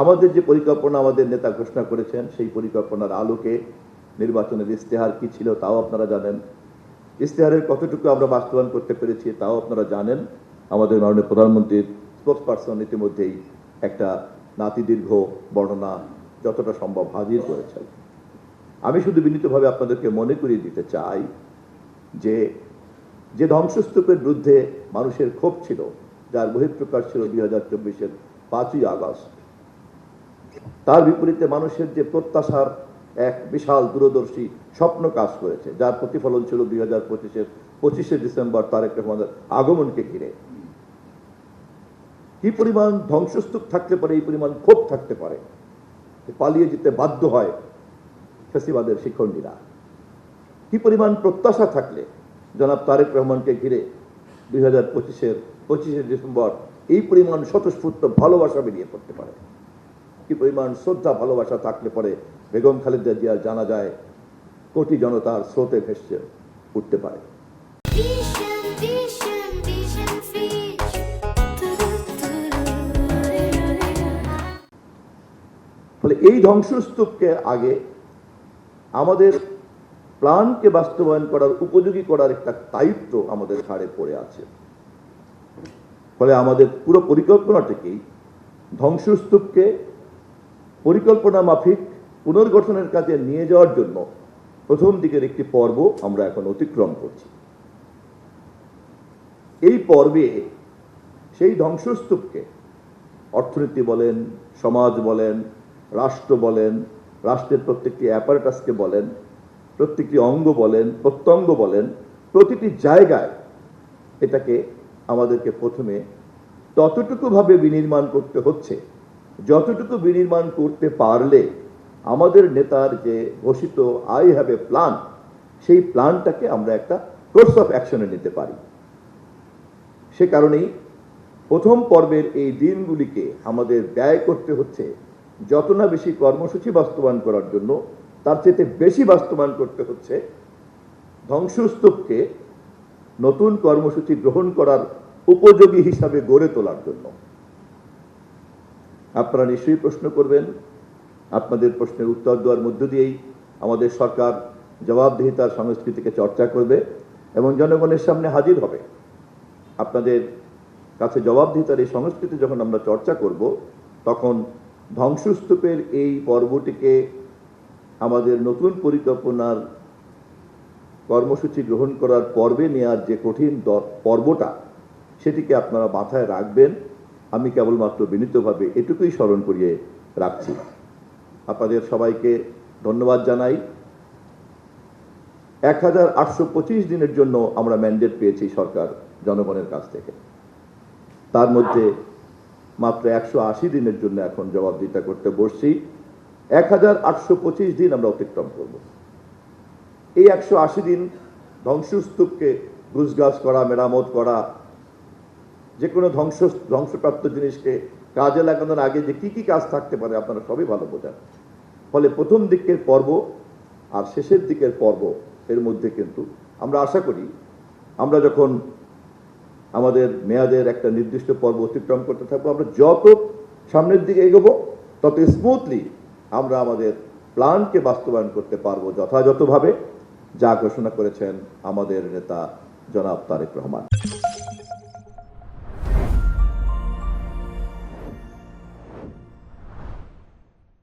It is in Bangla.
আমাদের যে পরিকল্পনা আমাদের নেতা ঘোষণা করেছেন সেই পরিকল্পনার আলোকে নির্বাচনের ইশতেহার কি ছিল তাও আপনারা জানেন। ইশতেহারের কতটুকু আমরা বাস্তবায়ন করতে পেরেছি তাও আপনারা জানেন। আমাদের মাননীয় প্রধানমন্ত্রীর স্পোক্সপারসন ইতিমধ্যেই একটা নাতিদীর্ঘ বর্ণনা যতটা সম্ভব হাজির করেছেন। আমি শুধু বিনীতভাবে আপনাদেরকে মনে করিয়ে দিতে চাই যে ধ্বংসস্তূপের বিরুদ্ধে মানুষের ক্ষোভ ছিল, যার বহিঃপ্রকাশ ছিল 2024-এর 5ই আগস্ট, তার বিপরীতে মানুষের যে প্রত্যাশার এক বিশাল দূরদর্শী স্বপ্ন কাজ করেছে, যার প্রতিফলন ছিল 2025-এর 25শে ডিসেম্বর তারেক রহমানের আগমনকে ঘিরে। কি পরিমাণ ধ্বংসস্তূপ থাকতে পারে, এই পরিমাণ ক্ষোভ থাকতে পারে, পালিয়ে যেতে বাধ্য হয় ফ্যাসিবাদের শিখণ্ডীরা। কি পরিমাণ প্রত্যাশা থাকলে জনাব তারেক রহমানকে ঘিরে 2025-এর 25শে ডিসেম্বর এই পরিমাণ স্বতঃস্ফূর্ত ভালোবাসা বেরিয়ে পড়তে পারে। কি পরিমাণ শ্রদ্ধা ভালোবাসা থাকলে পরে বেগম খালেদা জিয়ার জানা যায় কোটি জনতার স্রোতে ভেসে উঠতে পারে। ফলে এই ধ্বংসস্তূপকে আগে আমাদের প্ল্যানকে বাস্তবায়ন করার উপযোগী করার একটা দায়িত্ব আমাদের ঘাড়ে পড়ে আছে। ফলে আমাদের পুরো পরিকল্পনাটাকেই ধ্বংসস্তূপকে পরিকল্পনা মাফিক পুনর্গঠনের কাজে নিয়ে যাওয়ার জন্য প্রথম দিকের একটি পর্ব আমরা এখন অতিক্রম করছি। এই পর্বে সেই ধ্বংসস্তূপকে অর্থনীতি বলেন, সমাজ বলেন, রাষ্ট্র বলেন, রাষ্ট্রের প্রত্যেকটি অ্যাপারেটাসকে বলেন, প্রত্যেকটি অঙ্গ বলেন, প্রত্যঙ্গ বলেন, প্রতিটি জায়গায় এটাকে আমাদেরকে প্রথমে ততটুকু ভাবে বিনির্মাণ করতে হচ্ছে যতটুকু বিনির্মাণ করতে পারলে আমাদের নেতার যে ঘোষিত আই হ্যাভ এ প্ল্যান, সেই প্ল্যানটাকে আমরা একটা কোর্স অফ অ্যাকশনে নিতে পারি। সে কারণেই প্রথম পর্বের এই দিনগুলিকে আমাদের ব্যয় করতে হচ্ছে যত না বেশি কর্মসূচি বাস্তবায়ন করার জন্য, তার চেয়ে বেশি বাস্তবায়ন করতে হচ্ছে ধ্বংসস্তূপকে নতুন কর্মসূচি গ্রহণ করার উপযোগী হিসাবে গড়ে তোলার জন্য। আপনারা নিশ্চয়ই প্রশ্ন করবেন, আপনাদের প্রশ্নের উত্তর দেওয়ার মধ্য দিয়েই আমাদের সরকার জবাবদিহিতার সংস্কৃতিকে চর্চা করবে এবং জনগণের সামনে হাজির হবে। আপনাদের কাছে জবাবদিহিতার এই সংস্কৃতি যখন আমরা চর্চা করব, তখন ধ্বংসস্তূপের এই পর্বটিকে আমাদের নতুন পরিকল্পনার কর্মসূচি গ্রহণ করার পর্বে নেওয়ার যে কঠিন পর্বটা, সেটিকে আপনারা মাথায় রাখবেন। আমি কেবলমাত্র বিনীতভাবে এটুকুই স্মরণ করিয়ে রাখছি। আপনাদের সবাইকে ধন্যবাদ জানাই। 1825 দিনের জন্য আমরা ম্যান্ডেট পেয়েছি সরকার জনগণের কাছ থেকে। তার মধ্যে মাত্র 180 দিনের জন্য এখন জবাবদিহিতা করতে বসছি। 1825 দিন আমরা অতিক্রম করব। এই 180 দিন ধ্বংসস্তূপকে গুছগাছ করা, মেরামত করা, যে কোনো ধ্বংসপ্রাপ্ত জিনিসকে কাজে লাগানোর আগে যে কি কি কাজ থাকতে পারে আপনারা সবই ভালো বোঝেন। ফলে প্রথম দিকের পর্ব আর শেষের দিকের পর্ব এর মধ্যে কিন্তু আমরা আশা করি আমরা যখন আমাদের মেয়াদের একটা নির্দিষ্ট পর্ব অতিক্রম করতে থাকবো, আমরা যত সামনের দিকে এগোবো তত স্মুথলি আমরা আমাদের প্ল্যানকে বাস্তবায়ন করতে পারবো যথাযথভাবে, যা ঘোষণা করেছেন আমাদের নেতা জনাব তারেক রহমান।